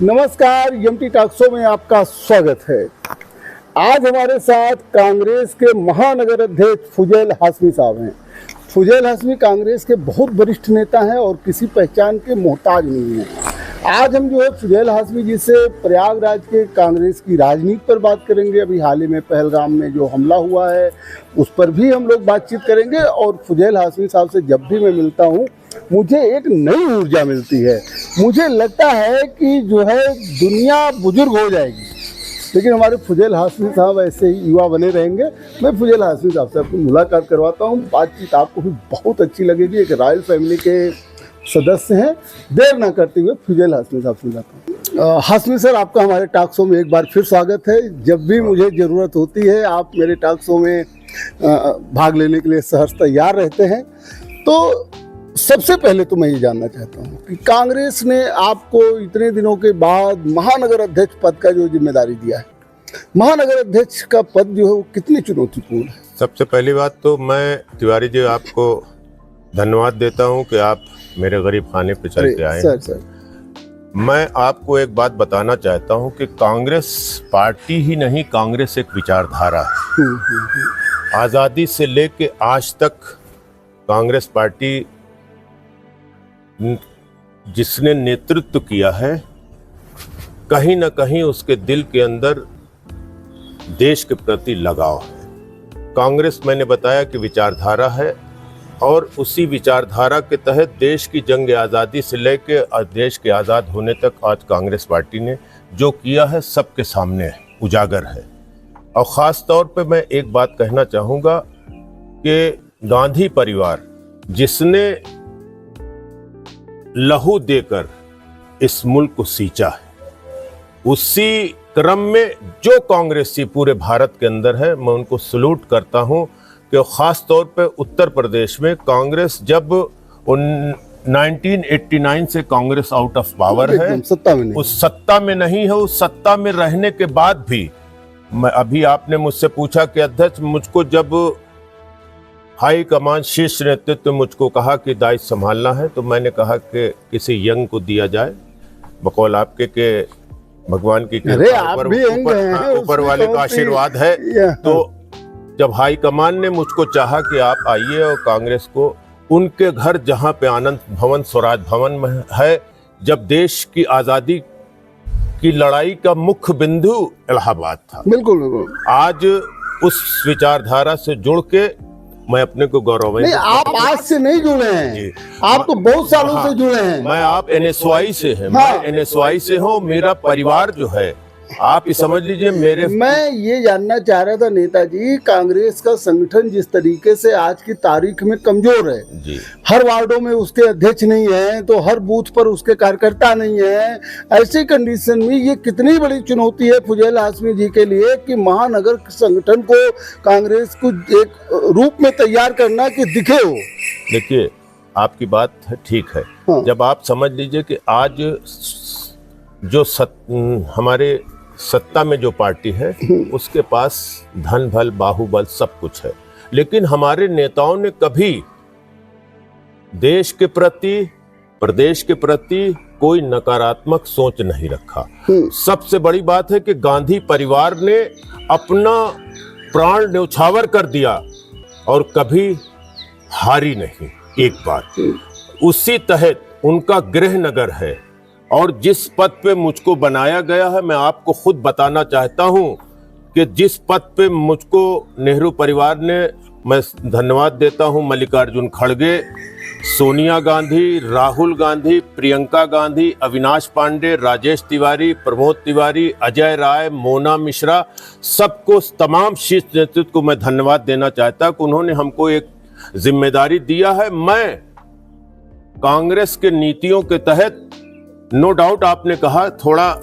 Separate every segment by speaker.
Speaker 1: नमस्कार, MT talk show में आपका स्वागत है। आज हमारे साथ कांग्रेस के महानगर अध्यक्ष फुजैल हाशमी साहब हैं। फुजैल हाशमी कांग्रेस के बहुत वरिष्ठ नेता हैं और किसी पहचान के मोहताज नहीं हैं। आज हम जो है फुजैल हाशमी जी से प्रयागराज के कांग्रेस की राजनीति पर बात करेंगे। अभी हाल ही में पहलगाम में जो हमला हुआ है उस पर भी हम लोग बातचीत करेंगे। और फुजैल हाशमी साहब से जब भी मैं मिलता हूँ मुझे एक नई ऊर्जा मिलती है। मुझे लगता है कि जो है दुनिया बुजुर्ग हो जाएगी, लेकिन हमारे फुजैल हाशमी साहब ऐसे ही युवा बने रहेंगे। मैं फुजैल हाशमी साहब से आपको मुलाकात करवाता हूँ, बातचीत आपको भी बहुत अच्छी लगेगी। एक रॉयल फैमिली के सदस्य हैं। देर ना करते हुए फुजैल हाशमी साहब से मिलाता हूँ। हाशमी सर, आपका हमारे टॉक शो में एक बार फिर स्वागत है। जब भी मुझे ज़रूरत होती है आप मेरे टॉक शो में भाग लेने के लिए सहर्ष तैयार रहते हैं। तो सबसे पहले तो मैं ये जानना चाहता हूँ कि कांग्रेस ने आपको इतने दिनों के बाद महानगर अध्यक्ष पद का जो जिम्मेदारी दिया है, महानगर अध्यक्ष का पद जो है वो कितनी चुनौतीपूर्ण है?
Speaker 2: सबसे पहली बात तो मैं तिवारी जी आपको धन्यवाद देता हूँ कि आप मेरे गरीब खाने पे चल के आए।
Speaker 1: सर
Speaker 2: मैं आपको एक बात बताना चाहता हूँ कि कांग्रेस पार्टी ही नहीं, कांग्रेस एक विचारधारा है। आज़ादी से लेके आज तक कांग्रेस पार्टी जिसने नेतृत्व किया है, कहीं ना कहीं उसके दिल के अंदर देश के प्रति लगाव है। कांग्रेस, मैंने बताया कि विचारधारा है और उसी विचारधारा के तहत देश की जंग आज़ादी से लेकर देश के आज़ाद होने तक आज कांग्रेस पार्टी ने जो किया है सबके सामने उजागर है। और ख़ास तौर पे मैं एक बात कहना चाहूँगा कि गांधी परिवार जिसने लहू देकर इस मुल्क को सींचा है, उसी क्रम में जो कांग्रेसी पूरे भारत के अंदर है, मैं उनको सलूट करता हूं कि खास तौर पे उत्तर प्रदेश में कांग्रेस जब 1989 से कांग्रेस आउट ऑफ पावर है,
Speaker 1: सत्ता में नहीं,
Speaker 2: उस सत्ता में नहीं है। उस सत्ता में रहने के बाद भी मैं, अभी आपने मुझसे पूछा कि अध्यक्ष, मुझको जब हाई कमान शीर्ष नेतृत्व मुझको कहा कि दायित्व संभालना है, तो मैंने कहा कि किसी यंग को दिया जाए, बकौल आपके के भगवान की ऊपर वाले का आशीर्वाद है। तो जब हाई कमान ने मुझको चाहा कि आप आइए और कांग्रेस को उनके घर जहां पे आनंद भवन स्वराज भवन में है, जब देश की आज़ादी की लड़ाई का मुख्य बिंदु इलाहाबाद था,
Speaker 1: बिल्कुल
Speaker 2: आज उस विचारधारा से जुड़ के मैं अपने को गौरव
Speaker 1: नहीं। आप आज से नहीं जुड़े हैं, आप तो बहुत सालों से जुड़े हैं।
Speaker 2: मैं आप एनएसवाई से हैं, मैं एनएसवाई से हूँ। मेरा परिवार जो है, आप ही समझ लीजिए मेरे।
Speaker 1: मैं ये जानना चाह रहा था नेताजी, कांग्रेस का संगठन जिस तरीके से आज की तारीख में कमजोर है
Speaker 2: जी,
Speaker 1: हर वार्डों में उसके अध्यक्ष नहीं है, तो हर बूथ पर उसके कार्यकर्ता नहीं है, ऐसी कंडीशन में ये कितनी बड़ी चुनौती है फुजैल हाशमी जी के लिए कि महानगर संगठन को, कांग्रेस को एक रूप में तैयार करना कि दिखे हो।
Speaker 2: देखिए, आपकी बात ठीक है।
Speaker 1: हाँ।
Speaker 2: जब आप समझ लीजिए कि आज जो हमारे सत्ता में जो पार्टी है उसके पास धन बल बाहुबल सब कुछ है, लेकिन हमारे नेताओं ने कभी देश के प्रति, प्रदेश के प्रति कोई नकारात्मक सोच नहीं रखा। सबसे बड़ी बात है कि गांधी परिवार ने अपना प्राण न्यौछावर कर दिया और कभी हारी नहीं। एक बात, उसी तहत उनका गृह नगर है और जिस पद पे मुझको बनाया गया है, मैं आपको खुद बताना चाहता हूं कि जिस पद पे मुझको नेहरू परिवार ने, मैं धन्यवाद देता हूं मल्लिकार्जुन खड़गे, सोनिया गांधी, राहुल गांधी, प्रियंका गांधी, अविनाश पांडे, राजेश तिवारी, प्रमोद तिवारी, अजय राय, मोना मिश्रा, सबको, तमाम शीर्ष नेतृत्व को मैं धन्यवाद देना चाहता कि उन्होंने हमको एक जिम्मेदारी दिया है। मैं कांग्रेस के नीतियों के तहत, नो डाउट आपने कहा थोड़ा,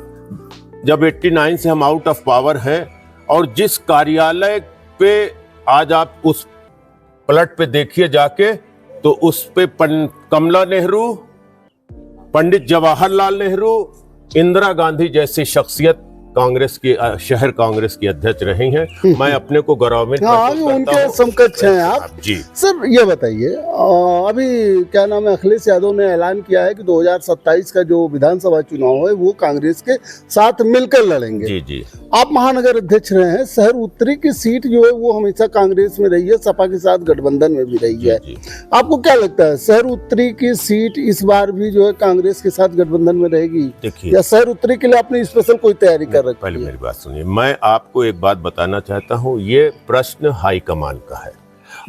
Speaker 2: जब 89 से हम आउट ऑफ पावर हैं और जिस कार्यालय पे आज आप उस पलट पे देखिए जाके, तो उस पे कमला नेहरू, पंडित जवाहरलाल नेहरू, इंदिरा गांधी जैसी शख्सियत कांग्रेस की शहर कांग्रेस की अध्यक्ष रही हैं। मैं अपने को गौरवान्वित
Speaker 1: हाँ,
Speaker 2: महसूस करता
Speaker 1: उनके
Speaker 2: हूं।
Speaker 1: समकक्ष हैं आप।
Speaker 2: जी
Speaker 1: सर ये बताइए, अभी क्या नाम है, अखिलेश यादव ने ऐलान किया है कि 2027 का जो विधानसभा चुनाव है वो कांग्रेस के साथ मिलकर लड़ेंगे।
Speaker 2: जी जी
Speaker 1: आप महानगर अध्यक्ष रहे हैं, शहर उत्तरी की सीट जो है वो हमेशा कांग्रेस में रही है, सपा के साथ गठबंधन में भी रही है।
Speaker 2: जी।
Speaker 1: आपको क्या लगता है, शहर उत्तरी की सीट इस बार भी जो है कांग्रेस के साथ गठबंधन में रहेगी,
Speaker 2: देखिए,
Speaker 1: या शहर उत्तरी के लिए आपने स्पेशल कोई तैयारी कर रखी
Speaker 2: पहले
Speaker 1: है?
Speaker 2: मेरी बात सुनिए। मैं आपको एक बात बताना चाहता हूं, ये प्रश्न हाईकमान का है।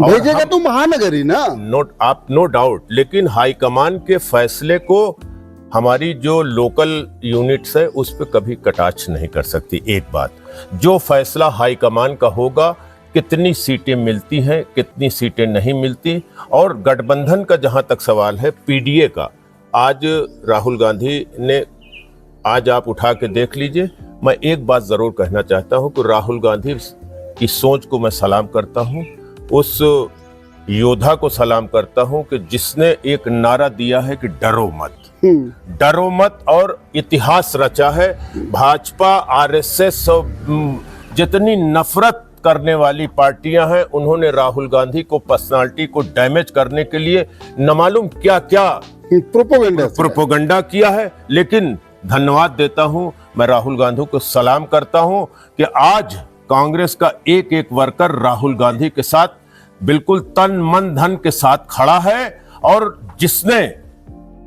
Speaker 2: और
Speaker 1: भेजेगा तो महानगर ही ना।
Speaker 2: नो डाउट, लेकिन हाईकमान के फैसले को हमारी जो लोकल यूनिट्स है उस पर कभी कटाक्ष नहीं कर सकती। एक बात, जो फैसला हाईकमान का होगा, कितनी सीटें मिलती हैं, कितनी सीटें नहीं मिलती, और गठबंधन का जहां तक सवाल है, पीडीए का, आज राहुल गांधी ने, आज आप उठा के देख लीजिए। मैं एक बात जरूर कहना चाहता हूं कि राहुल गांधी की सोच को मैं सलाम करता हूं, उस योद्धा को सलाम करता हूं कि जिसने एक नारा दिया है कि डरो मत, डरो मत, और इतिहास रचा है। भाजपा, आरएसएस, जितनी नफरत करने वाली पार्टियां हैं, उन्होंने राहुल गांधी को, पर्सनालिटी को डैमेज करने के लिए न मालूम क्या क्या प्रोपोगंडा किया है। लेकिन धन्यवाद देता हूं, मैं राहुल गांधी को सलाम करता हूं कि आज कांग्रेस का एक एक वर्कर राहुल गांधी के साथ बिल्कुल तन मन धन के साथ खड़ा है, और जिसने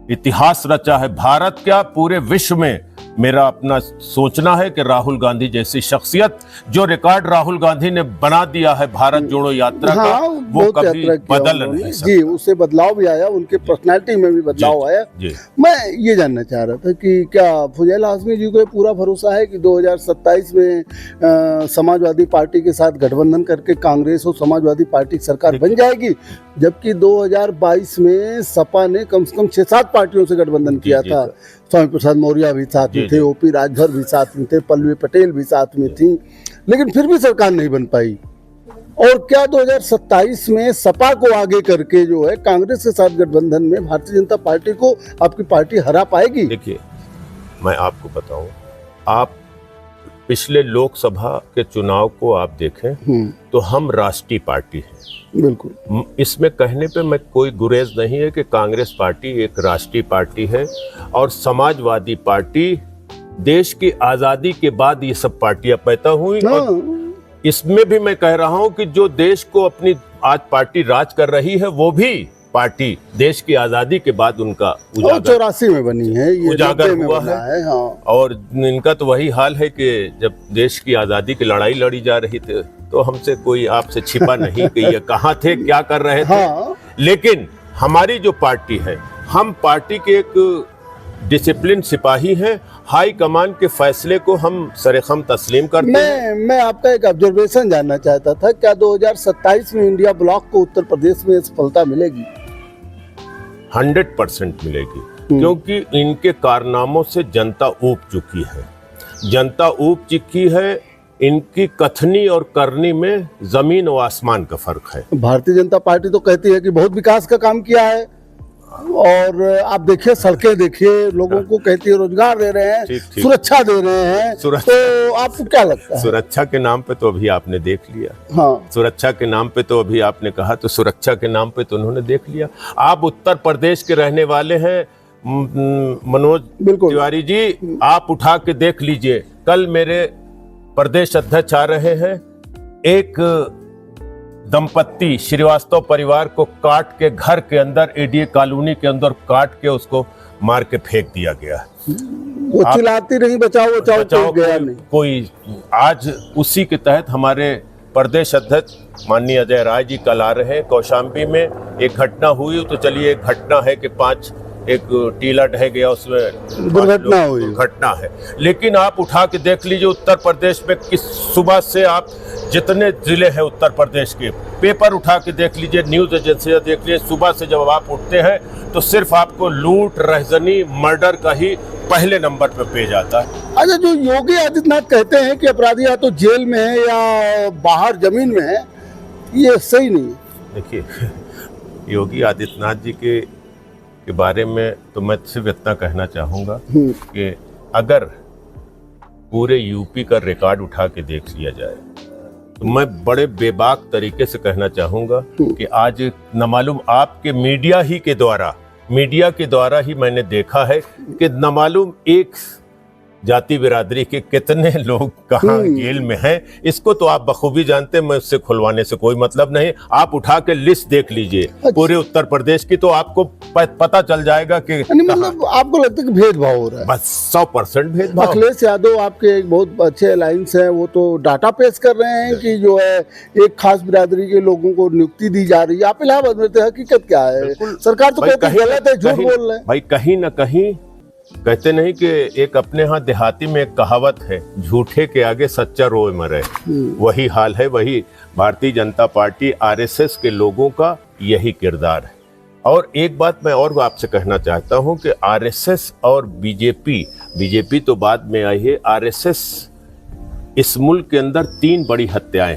Speaker 2: इतिहास रचा है भारत क्या, पूरे विश्व में। मेरा अपना सोचना है कि राहुल गांधी जैसी शख्सियत, जो रिकॉर्ड राहुल गांधी ने बना दिया है भारत जोड़ो यात्रा का, वो कभी बदल नहीं सकता।
Speaker 1: जी, उससे बदलाव भी आया, उनके पर्सनालिटी में भी बदलाव आया। मैं ये जानना चाह रहा था कि क्या फुजैल हाशमी जी को ये पूरा भरोसा है कि 2027 में समाजवादी पार्टी के साथ गठबंधन करके कांग्रेस और समाजवादी पार्टी की सरकार बन जाएगी, जबकि 2022 में सपा ने कम से कम 6-7 पार्टियों से गठबंधन किया था। स्वामी प्रसाद मौर्य भी साथ में थे, ओपी राजभर भी साथ में थे, पल्लवी पटेल भी साथ में थी, लेकिन फिर भी सरकार नहीं बन पाई। और क्या 2027 में सपा को आगे करके जो है कांग्रेस के साथ गठबंधन में भारतीय जनता पार्टी को आपकी पार्टी हरा पाएगी?
Speaker 2: देखिए, मैं आपको बताऊं, आप पिछले लोकसभा के चुनाव को आप देखें तो हम राष्ट्रीय पार्टी हैं।
Speaker 1: बिल्कुल,
Speaker 2: इसमें कहने पे मैं कोई गुरेज नहीं है कि कांग्रेस पार्टी एक राष्ट्रीय पार्टी है, और समाजवादी पार्टी देश की आजादी के बाद ये सब पार्टियां पैदा हुई। और इसमें भी मैं कह रहा हूं कि जो देश को अपनी आज पार्टी राज कर रही है, वो भी पार्टी देश की आजादी के बाद उनका उजागर
Speaker 1: 84 में बनी है, ये
Speaker 2: उजागर हुआ है।
Speaker 1: हाँ।
Speaker 2: और इनका तो वही हाल है कि जब देश की आजादी की लड़ाई लड़ी जा रही थी तो हमसे कोई आपसे छिपा नहीं कि ये कहाँ थे, क्या कर रहे थे।
Speaker 1: हाँ।
Speaker 2: लेकिन हमारी जो पार्टी है, हम पार्टी के एक डिसिप्लिन सिपाही हैं। हाई कमान के फैसले को हम सरेखम तस्लीम करते हैं।
Speaker 1: मैं आपका एक ऑब्जर्वेशन जानना चाहता था, क्या 2027 में इंडिया ब्लॉक को उत्तर प्रदेश में सफलता मिलेगी?
Speaker 2: 100% मिलेगी, क्योंकि इनके कारनामों से जनता ऊब चुकी है, जनता ऊब चुकी है। इनकी कथनी और करनी में जमीन और आसमान का फर्क है।
Speaker 1: भारतीय जनता पार्टी तो कहती है कि बहुत विकास का काम किया है, और आप देखिए सड़कें देखिए, लोगों को कहती है रोजगार दे रहे हैं, सुरक्षा दे रहे हैं। तो आपको क्या लगता है?
Speaker 2: सुरक्षा के नाम पे तो अभी आपने देख लिया।
Speaker 1: हाँ,
Speaker 2: सुरक्षा के नाम पे तो अभी आपने कहा, तो सुरक्षा के नाम पे तो उन्होंने देख लिया। आप उत्तर प्रदेश के रहने वाले हैं मनोज तिवारी जी, आप उठा के देख लीजिए। कल मेरे प्रदेश अध्यक्ष आ रहे हैं, एक दंपत्ति श्रीवास्तव परिवार को काट के घर के अंदर, एडीए कॉलोनी के अंदर काट के उसको मार के फेंक दिया गया।
Speaker 1: वो चिल्लाती रही बचाओ बचाओ, गया नहीं
Speaker 2: कोई। आज उसी के तहत हमारे प्रदेश अध्यक्ष माननीय अजय राय जी कल आ रहे हैं। कौशाम्बी में एक घटना हुई, तो चलिए एक घटना है कि एक टीला ढह गया, उसमें दुर्घटना है। लेकिन आप उठा के देख लीजिए उत्तर प्रदेश में किस सुबह से आप जितने जिले हैं उत्तर प्रदेश के, पेपर उठा के देख लीजिए, न्यूज एजेंसियां देख लीजिए, सुबह से जब आप उठते हैं तो सिर्फ आपको लूट, रहजनी, मर्डर का ही पहले नंबर पे पेज आता है।
Speaker 1: अच्छा, जो योगी आदित्यनाथ कहते हैं कि अपराधी या तो जेल में है या बाहर जमीन में है, ये सही नहीं है।
Speaker 2: देखिए, योगी आदित्यनाथ जी के बारे में तो मैं सिर्फ इतना कहना चाहूँगा कि अगर पूरे यूपी का रिकॉर्ड उठा के देख लिया जाए तो मैं बड़े बेबाक तरीके से कहना चाहूंगा कि आज न मालूम आपके मीडिया के द्वारा ही मैंने देखा है कि न मालूम एक जाति बिरादरी के कितने लोग कहाँ जेल में हैं। इसको तो आप बखूबी जानते हैं, मैं उससे खुलवाने से कोई मतलब नहीं। आप उठा के लिस्ट देख लीजिए पूरे उत्तर प्रदेश की, तो आपको पता चल जाएगा कि
Speaker 1: मतलब आपको लगता है कि भेदभाव हो रहा है?
Speaker 2: बस 100% भेदभाव।
Speaker 1: अखिलेश यादव आपके एक बहुत अच्छे अलायंस हैं, वो तो डाटा पेश कर रहे हैं कि जो है एक खास बिरादरी के लोगों को नियुक्ति दी जा रही है। आप इलाहाबाद में हकीकत क्या है? सरकार तो कहती है गलत है, झूठ बोल रहे हैं।
Speaker 2: भाई कहीं ना कहीं कहते नहीं कि एक अपने यहाँ देहाती में एक कहावत है, झूठे के आगे सच्चा रोए मरे। वही हाल है, वही भारतीय जनता पार्टी आरएसएस के लोगों का यही किरदार है। और एक बात मैं और आपसे कहना चाहता हूं कि आरएसएस और बीजेपी तो बाद में आई है। आरएसएस इस मुल्क के अंदर 3 बड़ी हत्याएं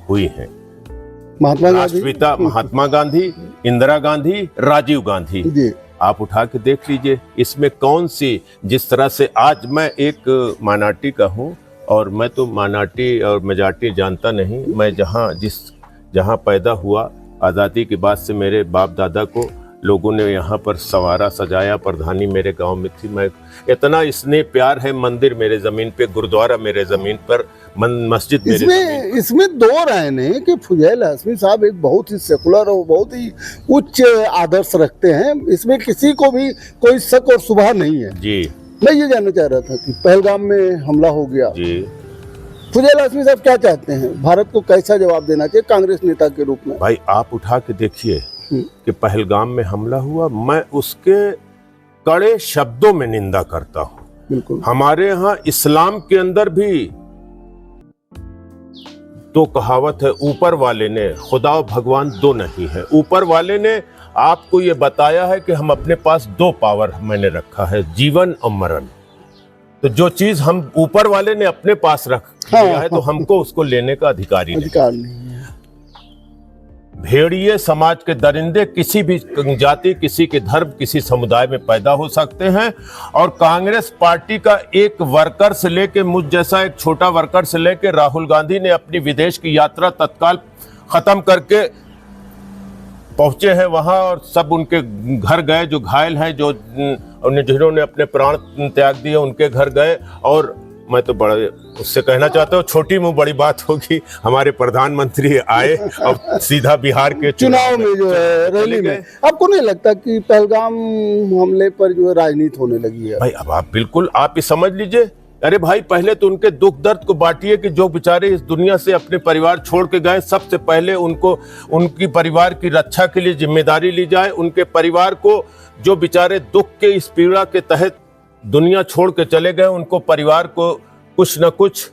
Speaker 2: हुई हैं। राष्ट्रपिता महात्मा गांधी, इंदिरा गांधी, राजीव गांधी। आप उठा के देख लीजिए इसमें कौन सी, जिस तरह से आज मैं एक मानाटी का हूँ और मैं तो मानाटी और मेजॉरिटी जानता नहीं। मैं जहाँ पैदा हुआ, आज़ादी के बाद से मेरे बाप दादा को लोगों ने यहाँ पर सवारा सजाया, प्रधानी मेरे गांव में थी। मैं इतना स्नेह प्यार है, मंदिर मेरे ज़मीन पे, गुरुद्वारा मेरे ज़मीन पर, मस्जिद मेरे ज़मीन पर।
Speaker 1: इसमें 2 राय ने कि फुजैल हाशमी साहब एक बहुत ही सेकुलर और बहुत ही उच्च आदर्श रखते हैं, इसमें किसी को भी कोई शक और शुबहा नहीं है
Speaker 2: जी।
Speaker 1: मैं ये जानना चाह रहा था कि पहलगाम में हमला हो गया
Speaker 2: जी,
Speaker 1: फुजैल हाशमी साहब क्या चाहते हैं? भारत को कैसा जवाब देना चाहिए कांग्रेस नेता के रूप में?
Speaker 2: भाई आप उठा के देखिए कि पहलगाम में हमला हुआ, मैं उसके कड़े शब्दों में निंदा करता हूं।
Speaker 1: बिल्कुल।
Speaker 2: हमारे यहाँ इस्लाम के अंदर भी तो कहावत है, ऊपर वाले ने, खुदा और भगवान 2 नहीं है। ऊपर वाले ने आपको ये बताया है कि हम अपने पास 2 पावर मैंने रखा है, जीवन और मरण। तो जो चीज हम ऊपर वाले ने अपने पास रख लिया है तो हमको उसको लेने का अधिकार नहीं है। भेड़िए समाज के दरिंदे किसी भी जाति, किसी के धर्म, किसी समुदाय में पैदा हो सकते हैं। और कांग्रेस पार्टी का एक वर्कर से लेके, मुझ जैसा एक छोटा वर्कर से लेके, राहुल गांधी ने अपनी विदेश की यात्रा तत्काल खत्म करके पहुंचे हैं वहां, और सब उनके घर गए जो घायल हैं, जिन्होंने अपने प्राण त्याग दिए, उनके घर गए। और मैं तो बड़ा उससे कहना चाहता हूँ, छोटी मुंह बड़ी बात होगी, हमारे प्रधानमंत्री आए और सीधा बिहार के
Speaker 1: चुनाव में जो है रैली में। आपको नहीं लगता कि पहलगाम हमले पर जो है राजनीति होने लगी है?
Speaker 2: भाई अब आप बिल्कुल आप ही समझ लीजिए। अरे भाई पहले तो उनके दुख दर्द को बांटिए कि जो बेचारे इस दुनिया से अपने परिवार छोड़ के गए, सबसे पहले उनको उनकी परिवार की रक्षा के लिए जिम्मेदारी ली जाए। उनके परिवार को जो बेचारे दुख के इस पीड़ा के तहत दुनिया छोड़ के चले गए, उनको परिवार को कुछ न कुछ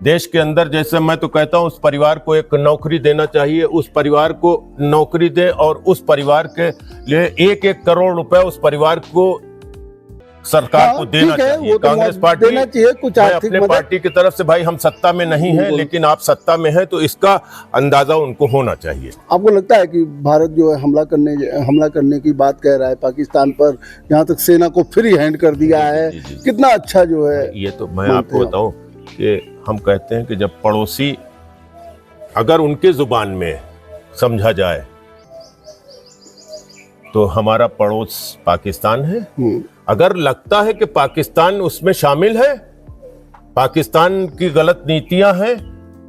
Speaker 2: देश के अंदर, जैसे मैं तो कहता हूं, उस परिवार को एक नौकरी देना चाहिए। उस परिवार को नौकरी दे और उस परिवार के लिए 1-1 करोड़ रुपए उस परिवार को सरकार को देना चाहिए।
Speaker 1: तो
Speaker 2: कांग्रेस पार्टी
Speaker 1: देना चाहिए कुछ आर्थिक
Speaker 2: अपने पार्टी की तरफ से, भाई हम सत्ता में नहीं हैं, लेकिन आप सत्ता में हैं तो इसका अंदाजा उनको होना चाहिए।
Speaker 1: आपको लगता है कि भारत जो है हमला करने की बात कह रहा है पाकिस्तान पर, यहाँ तक सेना को फ्री हैंड कर दिया है, कितना अच्छा जो है?
Speaker 2: ये तो मैं आपको बताऊं कि हम कहते हैं कि जब पड़ोसी, अगर उनके जुबान में समझा जाए तो हमारा पड़ोस पाकिस्तान है। अगर लगता है कि पाकिस्तान उसमें शामिल है, पाकिस्तान की गलत नीतियां हैं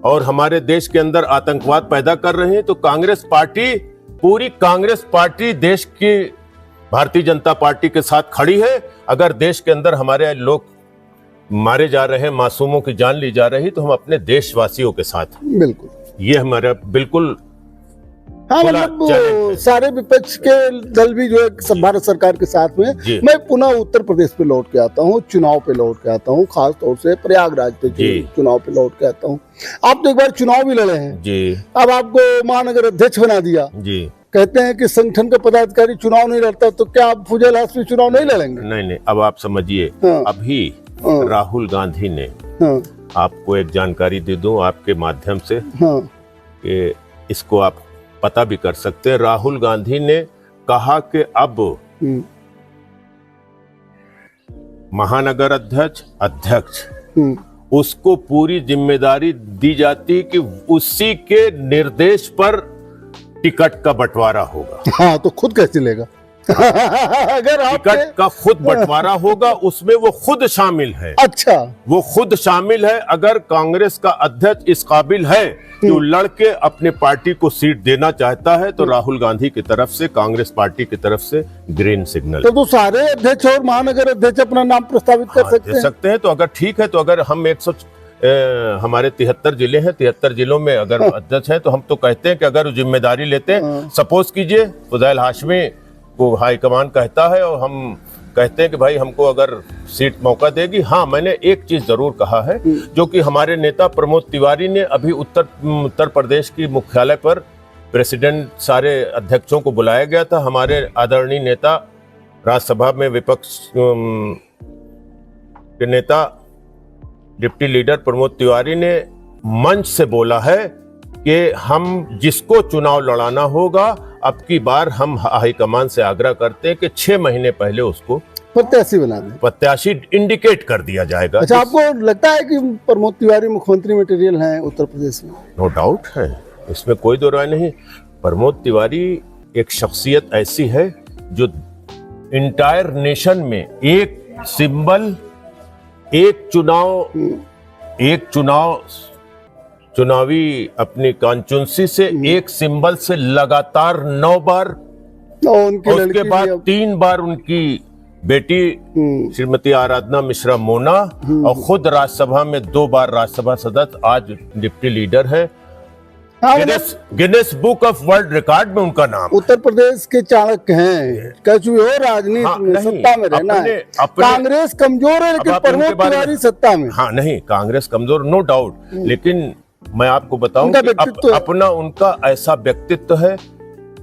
Speaker 2: और हमारे देश के अंदर आतंकवाद पैदा कर रहे हैं, तो कांग्रेस पार्टी, पूरी कांग्रेस पार्टी देश की भारतीय जनता पार्टी के साथ खड़ी है। अगर देश के अंदर हमारे लोग मारे जा रहे हैं, मासूमों की जान ली जा रही, तो हम अपने देशवासियों के साथ,
Speaker 1: बिल्कुल,
Speaker 2: ये हमारा बिल्कुल।
Speaker 1: हाँ, मतलब सारे विपक्ष के दल भी जो है भारत सरकार के साथ में। मैं पुनः उत्तर प्रदेश पे लौट के आता हूँ, चुनाव पे लौट के आता हूँ, खास तौर से प्रयागराज पे चुनाव पे लौट के आता हूँ। आप तो एक बार चुनाव भी लड़े हैं
Speaker 2: जी।
Speaker 1: अब आपको महानगर अध्यक्ष बना दिया जी। कहते हैं कि संगठन का पदाधिकारी चुनाव नहीं लड़ता, तो क्या आप फुजैल हाशमी चुनाव नहीं लड़ेंगे?
Speaker 2: नहीं, अब आप समझिए, अभी राहुल गांधी ने, आपको एक जानकारी दे दूं आपके माध्यम से, कि इसको आप पता भी कर सकते हैं। राहुल गांधी ने कहा कि अब महानगर अध्यक्ष अध्यक्ष
Speaker 1: हम्म,
Speaker 2: उसको पूरी जिम्मेदारी दी जाती कि उसी के निर्देश पर टिकट का बंटवारा होगा।
Speaker 1: हाँ तो खुद कैसे लेगा? अगर आप
Speaker 2: टिकट का खुद बंटवारा होगा, उसमें वो खुद शामिल है।
Speaker 1: अच्छा,
Speaker 2: वो खुद शामिल है। अगर कांग्रेस का अध्यक्ष इस काबिल है कि वो लड़के अपने पार्टी को सीट देना चाहता है तो राहुल गांधी की तरफ से, कांग्रेस पार्टी की तरफ से ग्रीन सिग्नल
Speaker 1: तो सारे अध्यक्ष और महानगर अध्यक्ष अपना नाम प्रस्तावित कर सकते हैं।
Speaker 2: तो अगर ठीक है, तो अगर हम हमारे 73 जिले हैं, 73 जिलों में अगर अध्यक्ष है तो हम तो कहते हैं कि अगर वो जिम्मेदारी लेते हैं, सपोज कीजिए फुजैल हाशमी को हाईकमान कहता है और हम कहते हैं कि भाई हमको अगर सीट मौका देगी। हाँ, मैंने एक चीज जरूर कहा है, जो कि हमारे नेता प्रमोद तिवारी ने अभी उत्तर प्रदेश की मुख्यालय पर प्रेसिडेंट सारे अध्यक्षों को बुलाया गया था। हमारे आदरणीय नेता राज्यसभा में विपक्ष के नेता डिप्टी लीडर प्रमोद तिवारी ने मंच से बोला है कि हम जिसको चुनाव लड़ाना होगा, अब की बार हम हाईकमान से आग्रह करते हैं कि 6 महीने पहले उसको
Speaker 1: प्रत्याशी बना दें,
Speaker 2: प्रत्याशी इंडिकेट कर दिया जाएगा।
Speaker 1: अच्छा, आपको लगता है कि प्रमोद तिवारी मुख्यमंत्री मटेरियल हैं उत्तर प्रदेश में?
Speaker 2: नो डाउट है, इसमें कोई दो राय नहीं। प्रमोद तिवारी एक शख्सियत ऐसी है जो इंटायर नेशन में एक सिंबल, चुनावी अपनी कॉन्स्टिट्यूंसी से एक सिंबल से लगातार 9 बार
Speaker 1: और
Speaker 2: और उसके बाद 3 बार उनकी बेटी श्रीमती आराधना मिश्रा मोना और खुद राज्यसभा में 2 बार राज्यसभा सदस्य, आज डिप्टी लीडर है। Guinness book of world record में उनका नाम।
Speaker 1: उत्तर प्रदेश के चाणक्य हैं, कुछ भी हो राजनीति में सत्ता में रहना है। कांग्रेस कमजोर है लेकिन प्रमोद तिवारी सत्ता में।
Speaker 2: हाँ नहीं, कांग्रेस कमजोर नो डाउट, लेकिन मैं आपको बताऊं कि अपना उनका ऐसा व्यक्तित्व है,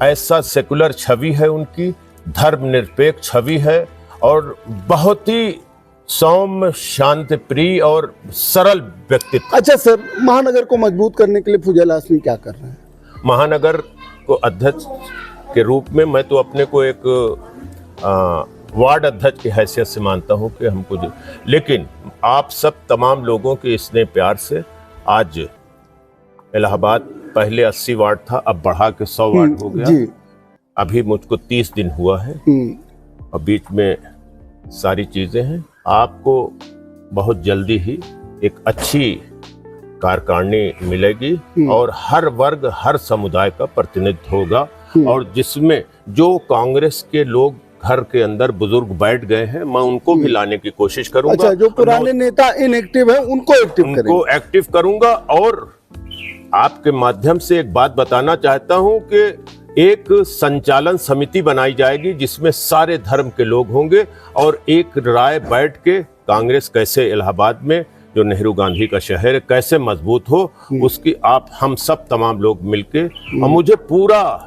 Speaker 2: ऐसा सेकुलर छवि है, उनकी धर्मनिरपेक्ष छवि है और बहुत ही सौम्य, शांति प्रिय और सरल व्यक्तित्व।
Speaker 1: अच्छा सर, महानगर को मजबूत करने के लिए फुजैल हाशमी क्या कर रहे हैं?
Speaker 2: महानगर को अध्यक्ष के रूप में मैं तो अपने को एक वार्ड अध्यक्ष की हैसियत से मानता हूं कि हमको लेकिन आप सब तमाम लोगों के स्नेह प्यार से आज इलाहाबाद पहले 80 वार्ड था, अब बढ़ा के 100 वार्ड हो गया। अभी मुझको 30 दिन हुआ है और बीच में सारी चीजें हैं। आपको बहुत जल्दी ही एक अच्छी कार्यकारिणी मिलेगी और हर वर्ग, हर समुदाय का प्रतिनिधित्व होगा और जिसमें जो कांग्रेस के लोग घर के अंदर बुजुर्ग बैठ गए हैं, मैं उनको भी लाने की कोशिश करूंगा।
Speaker 1: अच्छा, जो पुराने नेता इनएक्टिव हैं उनको एक्टिव
Speaker 2: करूंगा और आपके माध्यम से एक बात बताना चाहता हूं कि एक संचालन समिति बनाई जाएगी जिसमें सारे धर्म के लोग होंगे और एक राय बैठ के कांग्रेस कैसे इलाहाबाद में जो नेहरू गांधी का शहर है कैसे मजबूत हो, उसकी हम सब तमाम लोग मिलके, और मुझे पूरा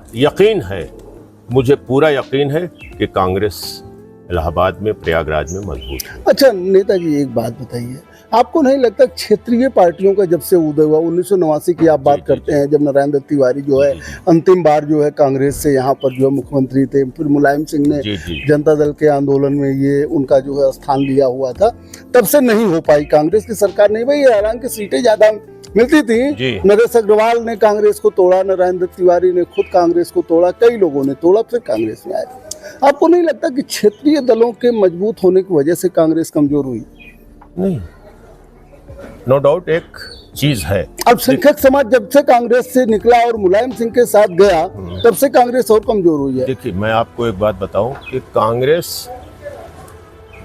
Speaker 2: यकीन है कि कांग्रेस इलाहाबाद में, प्रयागराज में मजबूत है।
Speaker 1: अच्छा नेताजी, एक बात बताइए, आपको नहीं लगता क्षेत्रीय पार्टियों का जब से उदय हुआ 1989 की आप बात करते हैं, जब नारायण तिवारी जो है अंतिम बार जो है कांग्रेस से यहाँ पर जो है मुख्यमंत्री थे, फिर मुलायम सिंह ने जनता दल के आंदोलन में ये उनका जो है स्थान लिया हुआ था, तब से नहीं हो पाई, कांग्रेस की सरकार नहीं भाई, हालांकि सीटें ज्यादा मिलती थी। नरेश अग्रवाल ने कांग्रेस को तोड़ा, नारायण तिवारी ने खुद कांग्रेस को तोड़ा, कई लोगों ने तोड़ा, फिर कांग्रेस में आए। आपको नहीं लगता कि क्षेत्रीय दलों के मजबूत होने की वजह से कांग्रेस कमजोर हुई?
Speaker 2: नहीं, नो डाउट एक चीज है,
Speaker 1: अल्पसंख्यक समाज जब से कांग्रेस से निकला और मुलायम सिंह के साथ गया, तब से कांग्रेस और कमजोर हुई है।
Speaker 2: देखिए, मैं आपको एक बात बताऊं कि कांग्रेस,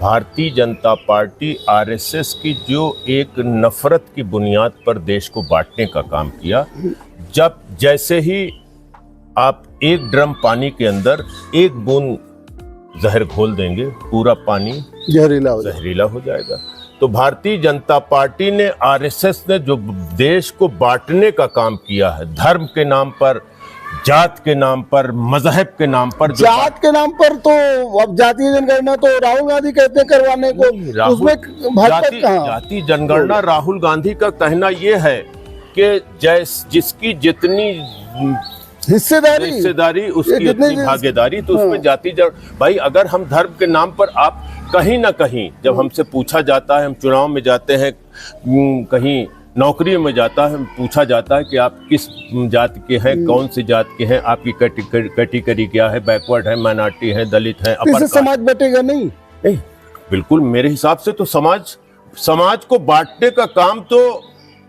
Speaker 2: भारतीय जनता पार्टी, आरएसएस की जो एक नफरत की बुनियाद पर देश को बांटने का काम किया, जब जैसे ही आप एक ड्रम पानी के अंदर एक बूंद जहर घोल देंगे, पूरा पानी जहरीला हो जाएगा। तो भारतीय जनता पार्टी ने, आरएसएस ने जो देश को बांटने का काम किया है, धर्म के नाम पर, जात के नाम पर, मजहब के नाम पर,
Speaker 1: जात के नाम पर तो अब जातीय जनगणना तो राहुल गांधी कहते हैं करवाने को, उसमें भाजपा कहां?
Speaker 2: जातीय जनगणना राहुल गांधी का कहना यह है कि जिसकी जितनी
Speaker 1: हिस्सेदारी
Speaker 2: उसकी अपनी भागीदारी, तो उसमें जाति भाई अगर हम धर्म के नाम पर आप कहीं ना कहीं जब हमसे पूछा जाता है, हम चुनाव में जाते हैं, कहीं नौकरी में जाता है, पूछा जाता है कि आप किस जाति के हैं, कौन सी जाति के हैं, आपकी कैटेगरी क्या है, बैकवर्ड है, माइनॉरिटी है, दलित है, अपर कास्ट।
Speaker 1: समाज बटेगा नहीं।
Speaker 2: बिल्कुल मेरे हिसाब से तो समाज को बांटने का काम तो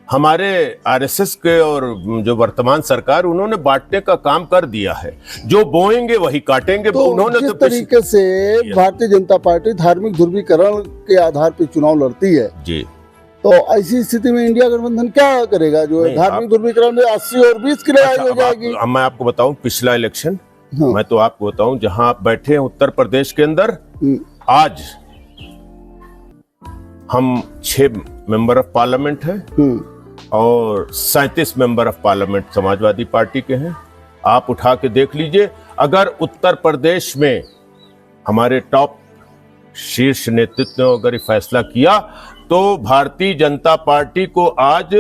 Speaker 2: हमारे आरएसएस के और जो वर्तमान सरकार, उन्होंने बांटने का काम कर दिया है। जो बोएंगे वही काटेंगे।
Speaker 1: तो
Speaker 2: उन्होंने
Speaker 1: जिस तरीके से भारतीय जनता पार्टी धार्मिक ध्रुवीकरण के आधार पर चुनाव लड़ती है
Speaker 2: जी,
Speaker 1: तो ऐसी स्थिति में इंडिया गठबंधन क्या करेगा? जो है धार्मिक ध्रुवीकरण में 80 और 20 की लड़ाई हो जाएगी।
Speaker 2: अब मैं आपको बताऊं पिछला इलेक्शन, मैं तो आपको बताऊं जहां आप बैठे हैं उत्तर प्रदेश के अंदर, आज हम 6 मेंबर ऑफ पार्लियामेंट हैं और 37 member of parliament Samajwadi party के हैं। आप उठा के देख लीजिए, अगर उत्तर प्रदेश में हमारे टॉप शीर्ष नेतृत्व ने अगर फैसला किया तो भारतीय जनता पार्टी को आज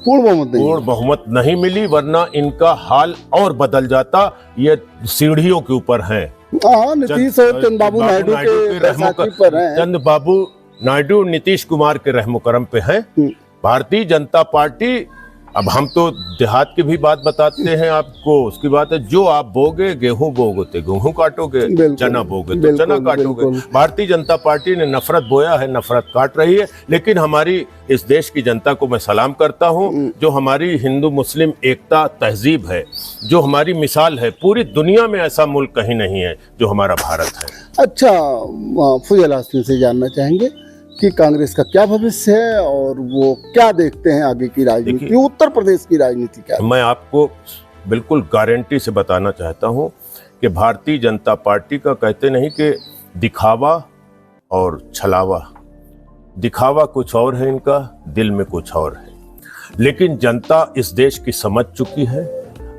Speaker 2: पूर्ण बहुमत नहीं मिली, वरना इनका हाल और बदल जाता। ये सीढ़ियों के ऊपर हैं।
Speaker 1: नीतीश और चंद्रबाबू नायडू के बैसाखी पर हैं।
Speaker 2: चंद्रबाबू नायडू नीतीश कुमार के रहमो करम पे हैं। भारतीय जनता पार्टी, अब हम तो देहात की भी बात बताते हैं आपको, उसकी बात है, जो आप बोगे गेहूं बोगे तो गेहूं काटोगे, चना बोगे तो चना काटोगे। भारतीय जनता पार्टी ने नफरत बोया है, नफरत काट रही है। लेकिन हमारी इस देश की जनता को मैं सलाम करता हूं, जो हमारी हिंदू मुस्लिम एकता तहजीब है, जो हमारी मिसाल है। पूरी दुनिया में ऐसा मुल्क कहीं नहीं है जो हमारा भारत है।
Speaker 1: अच्छा, फुजैल हाशमी से जानना चाहेंगे कि कांग्रेस का क्या भविष्य है और वो क्या देखते हैं आगे की राजनीति, उत्तर प्रदेश की राजनीति क्या है?
Speaker 2: मैं आपको बिल्कुल गारंटी से बताना चाहता हूं कि भारतीय जनता पार्टी का, कहते नहीं कि दिखावा और छलावा, दिखावा कुछ और है इनका, दिल में कुछ और है। लेकिन जनता इस देश की समझ चुकी है।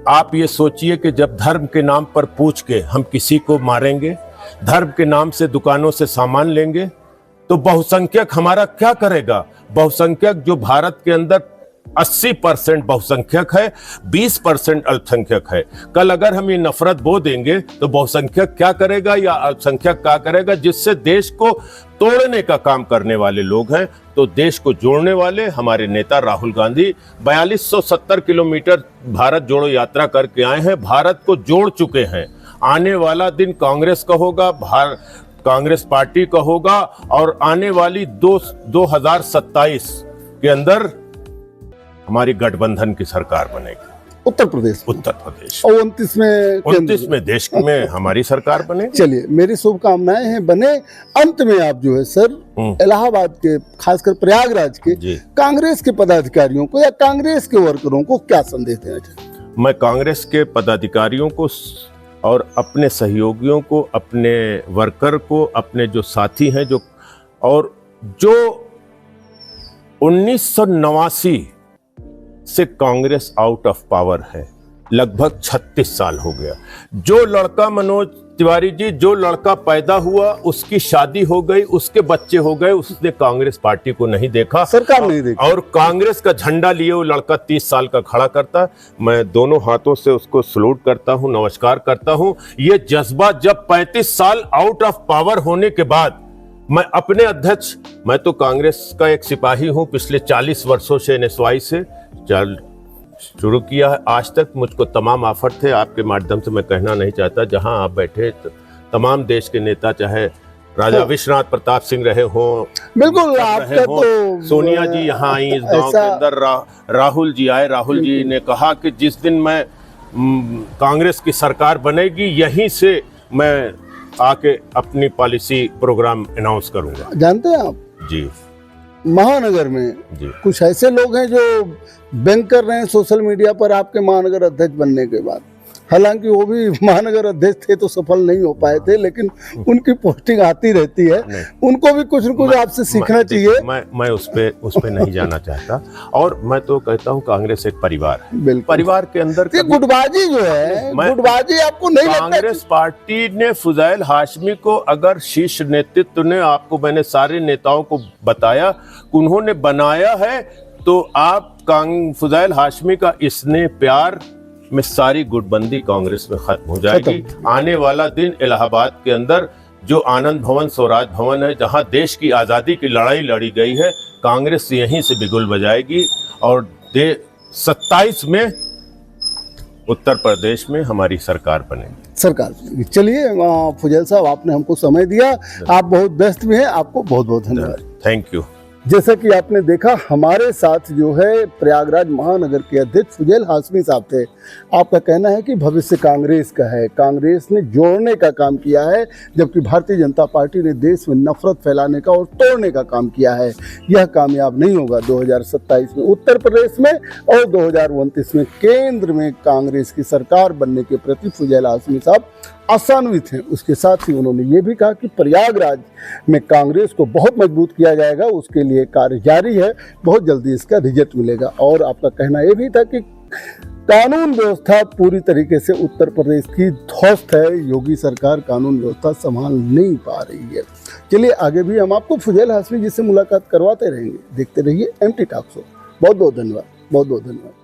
Speaker 2: आप ये सोचिए कि जब धर्म के नाम पर पूछ के हम किसी को मारेंगे, धर्म के नाम से दुकानों से सामान लेंगे, तो बहुसंख्यक हमारा क्या करेगा? बहुसंख्यक जो भारत के अंदर 80% बहुसंख्यक है, 20% अल्पसंख्यक है। कल अगर हम ये नफरत बो देंगे तो बहुसंख्यक क्या करेगा या अल्पसंख्यक क्या करेगा? जिससे देश को तोड़ने का काम करने वाले लोग हैं। तो देश को जोड़ने वाले हमारे नेता राहुल गांधी 4270 किलोमीटर भारत जोड़ो यात्रा करके आए हैं, भारत को जोड़ चुके हैं। आने वाला दिन कांग्रेस का होगा, कांग्रेस पार्टी का होगा, और आने वाली 2027 के अंदर हमारी गठबंधन की सरकार बनेगी
Speaker 1: उत्तर प्रदेश
Speaker 2: और
Speaker 1: 29
Speaker 2: में देश में हमारी सरकार बनेगी।
Speaker 1: चलिए, मेरी शुभकामनाएं हैं बने। अंत में आप जो है सर, इलाहाबाद के, खासकर प्रयागराज के कांग्रेस के पदाधिकारियों को या कांग्रेस के वर्करों को क्या संदेश देना चाहिए?
Speaker 2: मैं कांग्रेस के पदाधिकारियों को और अपने सहयोगियों को, अपने वर्कर को, अपने जो साथी हैं, जो 1989 से कांग्रेस आउट ऑफ पावर है, लगभग 36 साल हो गया। जो लड़का, मनोज तिवारी जी, जो लड़का पैदा हुआ, उसकी शादी हो गई, उसके बच्चे हो गए, उसने कांग्रेस पार्टी को नहीं देखा,
Speaker 1: सरकार नहीं देखी,
Speaker 2: और कांग्रेस का झंडा लिए वो लड़का 30 साल का खड़ा करता। मैं दोनों हाथों से उसको सलूट करता हूं, नमस्कार करता हूं। ये जज्बा, जब 35 साल आउट ऑफ पावर होने के बाद मैं अपने अध्यक्ष, मैं तो कांग्रेस का एक सिपाही हूं, पिछले 40 वर्षों से NSY से शुरू किया है। आज तक मुझको तमाम ऑफर थे। आपके माध्यम से मैं कहना नहीं चाहता, जहां आप बैठे तमाम देश के नेता, चाहे राजा विश्वनाथ प्रताप सिंह रहे हो,
Speaker 1: बिल्कुल आपका तो
Speaker 2: सोनिया जी यहाँ आई इस गांव के अंदर, राहुल जी आए, राहुल जी ने कहा कि जिस दिन मैं कांग्रेस की सरकार बनेगी, यहीं से मैं आके अपनी पॉलिसी प्रोग्राम अनाउंस करूंगा।
Speaker 1: जानते हैं आप
Speaker 2: जी,
Speaker 1: महानगर में कुछ ऐसे लोग हैं जो बैंक कर रहे हैं सोशल मीडिया पर आपके महानगर अध्यक्ष बनने के बाद। हालांकि वो भी महानगर अध्यक्ष थे तो सफल नहीं हो पाए थे, लेकिन उनकी पोस्टिंग आती रहती है। उनको भी कुछ न कुछ आपसे सीखना चाहिए।
Speaker 2: मैं उस पे नहीं जाना चाहता। और मैं तो कहता हूँ कांग्रेस एक परिवार है, परिवार के अंदर
Speaker 1: गुटबाजी जो है, गुटबाजी आपको नहीं लगता?
Speaker 2: कांग्रेस पार्टी ने फुजैल हाशमी को, अगर शीर्ष नेतृत्व ने, आपको मैंने सारे नेताओं को बताया, उन्होंने बनाया है, तो आप फुजैल हाशमी का इसने प्यार में सारी गुटबंदी कांग्रेस में खत्म हो जाएगी। आने वाला दिन इलाहाबाद के अंदर जो आनंद भवन स्वराज भवन है, जहां देश की आज़ादी की लड़ाई लड़ी गई है, कांग्रेस यहीं से बिगुल बजाएगी और 27 में उत्तर प्रदेश में हमारी सरकार बनेगी।
Speaker 1: सरकार। चलिए फुजैल साहब, आपने हमको समय दिया, आप बहुत व्यस्त भी हैं, आपको बहुत बहुत धन्यवाद।
Speaker 2: Thank you.
Speaker 1: जैसा कि आपने देखा, हमारे साथ जो है प्रयागराज महानगर के अध्यक्ष फुजैल हाशमी साहब थे। आपका कहना है कि भविष्य कांग्रेस का है, कांग्रेस ने जोड़ने का काम किया है, जबकि भारतीय जनता पार्टी ने देश में नफरत फैलाने का और तोड़ने का काम किया है। यह कामयाब नहीं होगा 2027 में उत्तर प्रदेश में, और 2029 में केंद्र में कांग्रेस की सरकार बनने के प्रति फुजैल हाशमी साहब आशान्वित हैं। उसके साथ ही उन्होंने ये भी कहा कि प्रयागराज में कांग्रेस को बहुत मजबूत किया जाएगा, उसके लिए कार्य जारी है, बहुत जल्दी इसका रिजल्ट मिलेगा। और आपका कहना यह भी था कि कानून व्यवस्था पूरी तरीके से उत्तर प्रदेश की ध्वस्त है, योगी सरकार कानून व्यवस्था संभाल नहीं पा रही है। चलिए आगे भी हम आपको फुजैल हाशमी जी से मुलाकात करवाते रहेंगे। देखते रहिए MT टॉक शो। बहुत बहुत धन्यवाद, बहुत बहुत धन्यवाद।